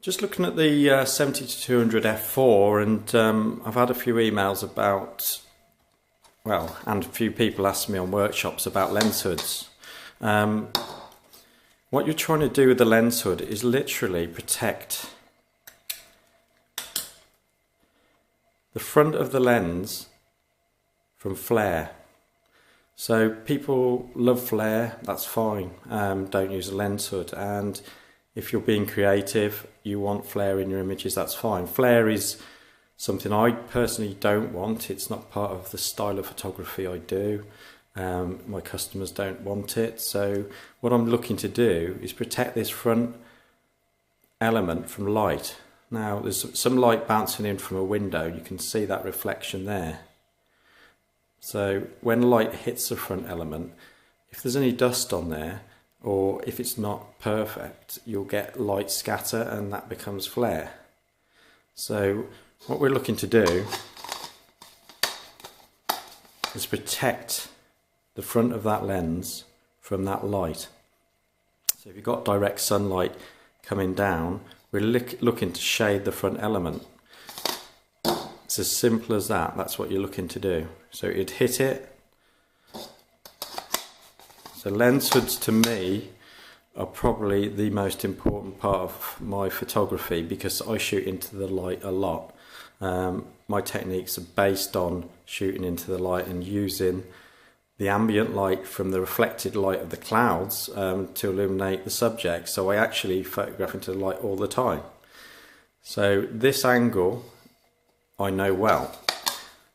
Just looking at the 70-200 f4, and I've had a few emails about, well, and a few people asked me on workshops about lens hoods. What you're trying to do with the lens hood is literally protect the front of the lens from flare. So people love flare, that's fine, don't use a lens hood, and if you're being creative, you want flare in your images, that's fine. Flare is something I personally don't want. It's not part of the style of photography I do. My customers don't want it. So what I'm looking to do is protect this front element from light. Now there's some light bouncing in from a window. You can see that reflection there. So when light hits the front element, if there's any dust on there, or if it's not perfect, you'll get light scatter and that becomes flare. So what we're looking to do is protect the front of that lens from that light. So if you've got direct sunlight coming down, we're looking to shade the front element. It's as simple as that. That's what you're looking to do. So you'd hit it. So lens hoods to me are probably the most important part of my photography because I shoot into the light a lot. My techniques are based on shooting into the light and using the ambient light from the reflected light of the clouds to illuminate the subject. So I actually photograph into the light all the time. So this angle I know well.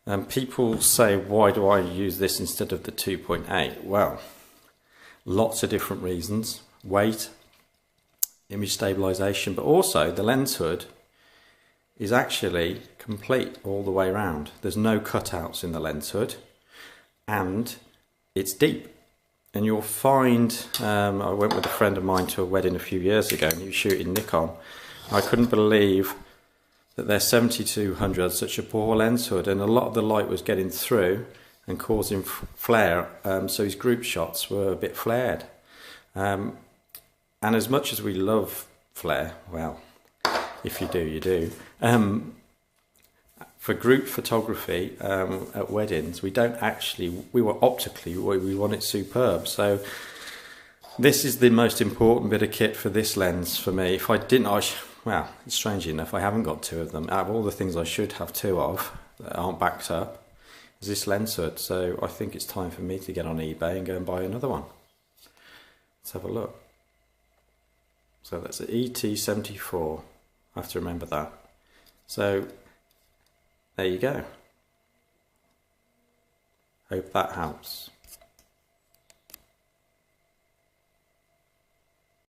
And people say, why do I use this instead of the 2.8? Well, lots of different reasons. Weight, image stabilization, but also the lens hood is actually complete all the way around. There's no cutouts in the lens hood and it's deep. And you'll find, I went with a friend of mine to a wedding a few years ago and he was shooting Nikon. I couldn't believe that their 70-200 had such a poor lens hood and a lot of the light was getting through and causing flare, so his group shots were a bit flared. And as much as we love flare, well, if you do, you do. For group photography at weddings, we don't actually, we want it superb. So this is the most important bit of kit for this lens for me. If I didn't, well, it's strange enough, I haven't got two of them. Out of all the things I should have two of that aren't backed up, is this lens hood. So I think it's time for me to get on eBay and go and buy another one. Let's have a look. So that's an ET74. I have to remember that. So there you go. Hope that helps.